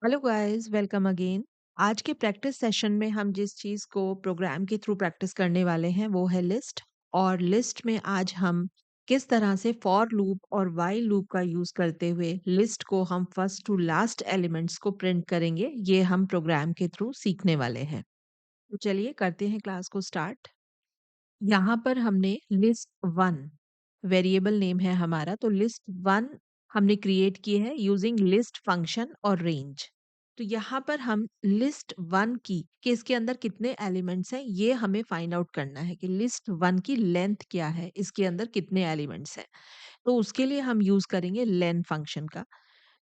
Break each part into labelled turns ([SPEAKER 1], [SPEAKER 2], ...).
[SPEAKER 1] Hello guys, welcome again. आज के practice session में हम जिस चीज़ को प्रोग्राम के थ्रू प्रैक्टिस करने वाले हैं वो है लिस्ट। और लिस्ट में आज हम किस तरह से फॉर लूप और व्हाइल लूप का यूज़ करते हुए लिस्ट को हम फर्स्ट टू लास्ट एलिमेंट्स को प्रिंट करेंगे, ये हम प्रोग्राम के थ्रू सीखने वाले हैं। तो चलिए करते हैं क्लास को स्टार्ट। यहाँ पर हमने लिस्ट वन वेरिएबल नेम है हमारा, तो लिस्ट वन हमने क्रिएट की है यूजिंग लिस्ट फंक्शन और रेंज। तो यहाँ पर हम लिस्ट वन की कि इसके अंदर कितने एलिमेंट्स हैं ये हमें फाइंड आउट करना है कि लिस्ट वन की लेंथ क्या है, इसके अंदर कितने एलिमेंट्स हैं। तो उसके लिए हम यूज करेंगे लेन फंक्शन का।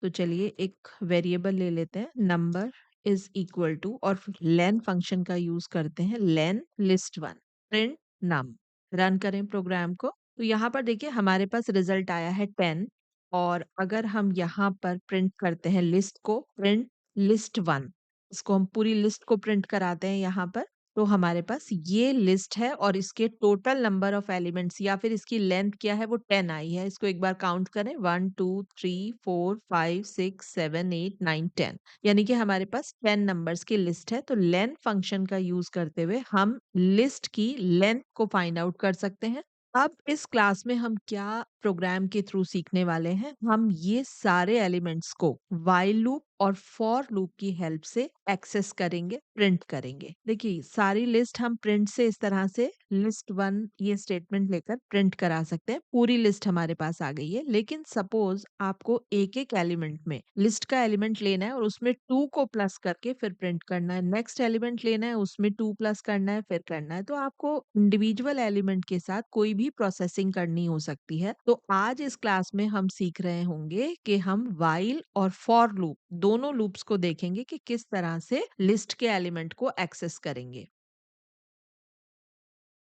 [SPEAKER 1] तो चलिए एक वेरिएबल ले लेते हैं, नंबर इज इक्वल टू, और लेन फंक्शन का यूज करते हैं लेन लिस्ट वन प्रिंट नम। रन करें प्रोग्राम को। तो यहाँ पर देखिए हमारे पास रिजल्ट आया है 10। और अगर हम यहाँ पर प्रिंट करते हैं लिस्ट को, प्रिंट लिस्ट वन, इसको हम पूरी लिस्ट को प्रिंट कराते हैं यहाँ पर, तो हमारे पास ये लिस्ट है और इसके टोटल नंबर ऑफ एलिमेंट्स या फिर इसकी लेंथ क्या है वो 10 आई है। इसको एक बार काउंट करें, 1 2 3 4 5 6 7 8 9 10, यानी कि हमारे पास 10 नंबर्स की लिस्ट है। तो लेंथ फंक्शन का यूज करते हुए हम लिस्ट की लेंथ को फाइंड आउट कर सकते हैं। अब इस क्लास में हम क्या प्रोग्राम के थ्रू सीखने वाले हैं, हम ये सारे एलिमेंट्स को व्हाइल लूप और फॉर लूप की हेल्प से एक्सेस करेंगे, प्रिंट करेंगे। देखिए सारी लिस्ट हम प्रिंट से इस तरह से लिस्ट वन ये स्टेटमेंट लेकर प्रिंट करा सकते हैं। पूरी लिस्ट हमारे पास आ गई है, लेकिन सपोज आपको एक एक एलिमेंट में लिस्ट का एलिमेंट लेना है और उसमें 2 को प्लस करके फिर प्रिंट करना है, नेक्स्ट एलिमेंट लेना है उसमें 2 प्लस करना है फिर करना है, तो आपको इंडिविजुअल एलिमेंट के साथ कोई भी प्रोसेसिंग करनी हो सकती है। तो आज इस क्लास में हम सीख रहे होंगे कि हम व्हाइल और फॉर लूप दोनों लूप्स को देखेंगे कि किस तरह से लिस्ट के एलिमेंट को एक्सेस करेंगे।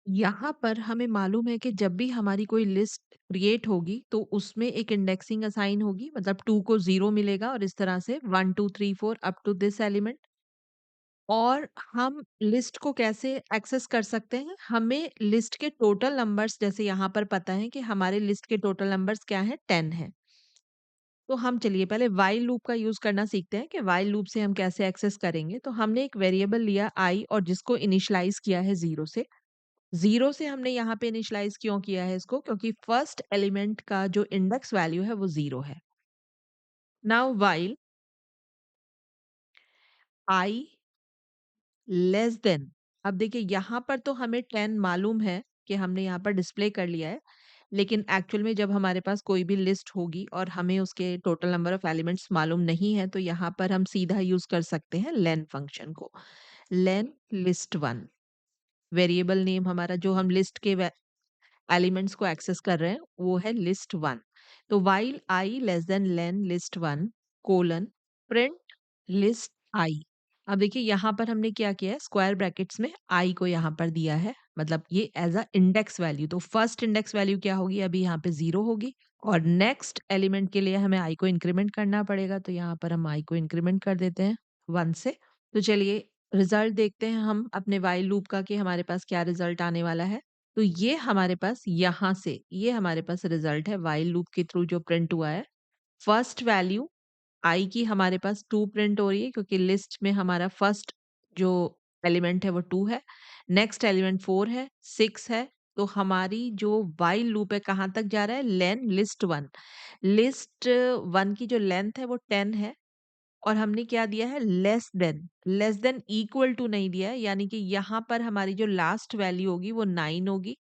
[SPEAKER 1] यहाँ पर हमें मालूम है कि जब भी हमारी कोई लिस्ट क्रिएट होगी तो उसमें एक इंडेक्सिंग असाइन होगी, मतलब 2 को 0 मिलेगा और इस तरह से 1 2 3 4 अप टू दिस एलिमेंट। और हम लिस्ट को कैसे एक्सेस कर सकते हैं, हमें लिस्ट के टोटल नंबर्स जैसे यहाँ पर पता है कि हमारे लिस्ट के टोटल नंबर्स क्या है, 10 है। तो हम चलिए पहले व्हाइल लूप का यूज करना सीखते हैं कि व्हाइल लूप से हम कैसे एक्सेस करेंगे। तो हमने एक वेरिएबल लिया आई और जिसको इनिशियलाइज किया है 0 से। 0 से हमने यहाँ पे इनिशियलाइज क्यों किया है इसको, क्योंकि फर्स्ट एलिमेंट का जो इंडेक्स वैल्यू है वो 0 है। Now while I less then, अब देखिए यहाँ पर तो हमें 10 मालूम है कि हमने यहाँ पर डिस्प्ले कर लिया है, लेकिन एक्चुअल में जब हमारे पास कोई भी लिस्ट होगी और हमें उसके टोटल नंबर ऑफ एलिमेंट्स मालूम नहीं है, तो यहाँ पर हम सीधा यूज कर सकते हैं लेन फंक्शन को। लेन लिस्ट वन, वेरिएबल नेम हमारा जो हम लिस्ट के एलिमेंट्स को एक्सेस कर रहे हैं वो है लिस्ट वन। तो while i less than len list one colon print list i. अब देखिए यहाँ पर हमने क्या किया है, स्क्वायर ब्रैकेट्स में आई को यहाँ पर दिया है, मतलब ये एज अ इंडेक्स वैल्यू। तो फर्स्ट इंडेक्स वैल्यू क्या होगी, अभी यहाँ पे 0 होगी और नेक्स्ट एलिमेंट के लिए हमें आई को इंक्रीमेंट करना पड़ेगा। तो यहाँ पर हम आई को इंक्रीमेंट कर देते हैं 1 से। तो चलिए रिजल्ट देखते हैं हम अपने वाइल लूप का कि हमारे पास क्या रिजल्ट आने वाला है। तो ये हमारे पास यहाँ से ये हमारे पास रिजल्ट है व्हाइल लूप के थ्रू जो प्रिंट हुआ है। फर्स्ट वैल्यू आई की हमारे पास 2 प्रिंट हो रही है क्योंकि लिस्ट में हमारा फर्स्ट जो एलिमेंट है वो 2 है, नेक्स्ट एलिमेंट 4 है, 6 है। तो हमारी जो व्हाइल लूप है कहाँ तक जा रहा है, लेन लिस्ट वन। लिस्ट वन की जो लेंथ है वो 10 है और हमने क्या दिया है, लेस देन इक्वल टू नहीं दिया है, यानी कि यहाँ पर हमारी जो लास्ट वैल्यू होगी वो 9 होगी।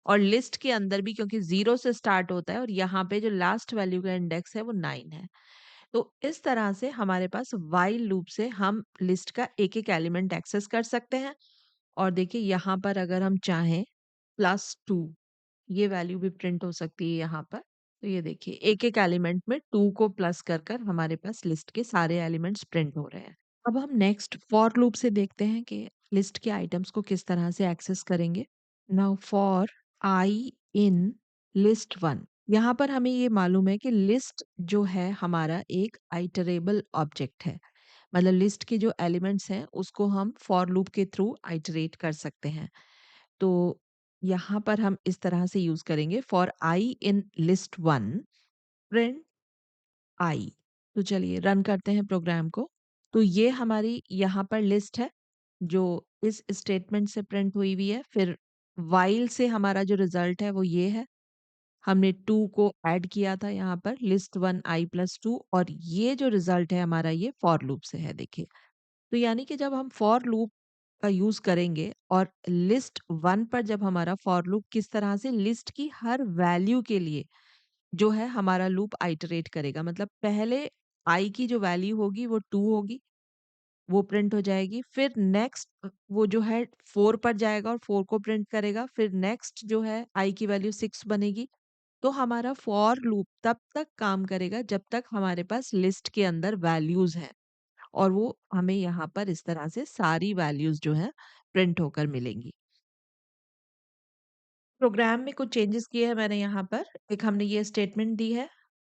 [SPEAKER 1] और लिस्ट के अंदर भी क्योंकि 0 से स्टार्ट होता है और यहाँ पे जो लास्ट वैल्यू का इंडेक्स है वो 9 है। तो इस तरह से हमारे पास व्हाइल लूप से हम लिस्ट का एक एक एलिमेंट एक्सेस कर सकते हैं। और देखिए यहाँ पर अगर हम चाहें +2, ये वैल्यू भी प्रिंट हो सकती है यहाँ पर। तो ये देखिए एक एक एलिमेंट में 2 को प्लस कर कर हमारे पास लिस्ट के सारे एलिमेंट्स प्रिंट हो रहे हैं। अब हम नेक्स्ट फॉर लूप से देखते हैं कि लिस्ट के आइटम्स को किस तरह से एक्सेस करेंगे। Now for i in list one, यहाँ पर हमें ये मालूम है कि लिस्ट जो है हमारा एक आइटरेबल ऑब्जेक्ट है, मतलब लिस्ट के जो एलिमेंट्स हैं उसको हम फॉर लूप के थ्रू आइटरेट कर सकते हैं। तो यहाँ पर हम इस तरह से यूज करेंगे, for i in list one print i. तो चलिए रन करते हैं प्रोग्राम को। तो ये हमारी यहाँ पर लिस्ट है, जो इस स्टेटमेंट से प्रिंट हुई हुई है। फिर व्हाइल से हमारा जो रिज़ल्ट है वो ये है। हमने 2 को ऐड किया था यहाँ पर लिस्ट 1 i प्लस 2 और ये जो रिज़ल्ट है हमारा ये फॉर लूप से है देखिए। तो यानी कि जब हम फॉर लूप का यूज़ करेंगे और लिस्ट 1 पर जब हमारा फॉर लूप किस तरह से लिस्ट की हर वैल्यू के लिए जो है हमारा लूप आइटरेट करेगा। मतलब पहले i की जो वैल्यू होगी वो 2 होगी, वो प्रिंट हो जाएगी। फिर नेक्स्ट वो जो है 4 पर जाएगा और 4 को प्रिंट करेगा। फिर नेक्स्ट जो है i की वैल्यू 6 बनेगी। तो हमारा फॉर लूप तब तक काम करेगा जब तक हमारे पास लिस्ट के अंदर वैल्यूज़ हैं और वो हमें यहाँ पर इस तरह से सारी वैल्यूज़ जो हैं प्रिंट होकर मिलेंगी। प्रोग्राम में कुछ चेंजेस किए हैं मैंने यहाँ पर। एक हमने ये स्टेटमेंट दी है,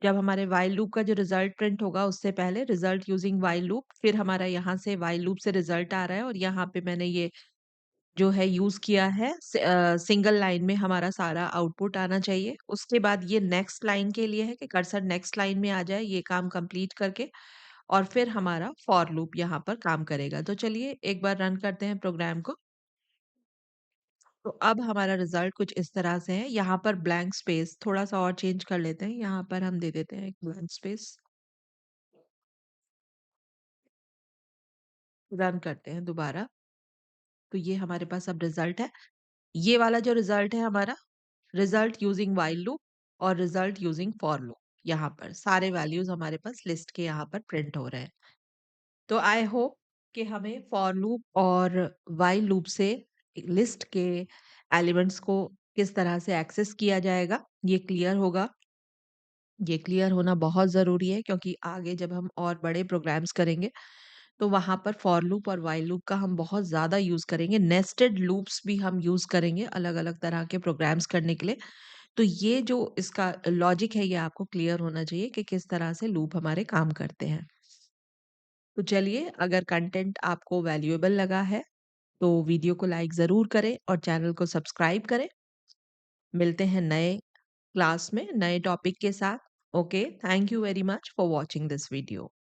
[SPEAKER 1] जब हमारे व्हाइल लूप का जो रिज़ल्ट प्रिंट होगा उससे पहले रिज़ल्ट यूजिंग व्हाइल लूप, फिर हमारा यहाँ से व्हाइल लूप से रिज़ल्ट आ रहा है और यहाँ पे मैंने ये जो है यूज़ किया है सिंगल लाइन में हमारा सारा आउटपुट आना चाहिए। उसके बाद ये नेक्स्ट लाइन के लिए है कि कर्सर नेक्स्ट लाइन में आ जाए ये काम कंप्लीट करके और फिर हमारा फॉर लूप यहाँ पर काम करेगा। तो चलिए एक बार रन करते हैं प्रोग्राम को। तो अब हमारा रिज़ल्ट कुछ इस तरह से है। यहाँ पर ब्लैंक स्पेस थोड़ा-सा और चेंज कर लेते हैं। यहाँ पर हम दे देते हैं एक ब्लैंक स्पेस। रन करते हैं दोबारा। तो ये हमारे पास अब रिज़ल्ट है। ये वाला जो रिज़ल्ट है हमारा रिज़ल्ट यूजिंग व्हाइल लूप और रिज़ल्ट यूजिंग फॉर लूप। यहाँ पर सारे वैल्यूज़ हमारे पास लिस्ट के यहाँ पर प्रिंट हो रहे हैं। तो आई होप कि हमें फॉर लूप और व्हाइल लूप से लिस्ट के एलिमेंट्स को किस तरह से एक्सेस किया जाएगा, ये क्लियर होगा। ये क्लियर होना बहुत ज़रूरी है क्योंकि आगे जब हम और बड़े प्रोग्राम्स करेंगे, तो वहाँ पर फॉर लूप और व्हाइल लूप का हम बहुत ज़्यादा यूज़ करेंगे। नेस्टेड लूप्स भी हम यूज़ करेंगे अलग-अलग तरह के प्रोग्राम्स करने के लिए। तो ये जो इसका लॉजिक है, ये आपको क्लियर होना चाहिए कि किस तरह से लूप हमारे काम करते हैं। तो चलिए, अगर कंटेंट आपको वैल्यूएबल लगा है, तो वीडियो को लाइक ज़रूर करें और चैनल को सब्सक्राइब करें। मिलते हैं नए क्लास में, नए टॉपिक के साथ। Okay, thank you very much for watching this video.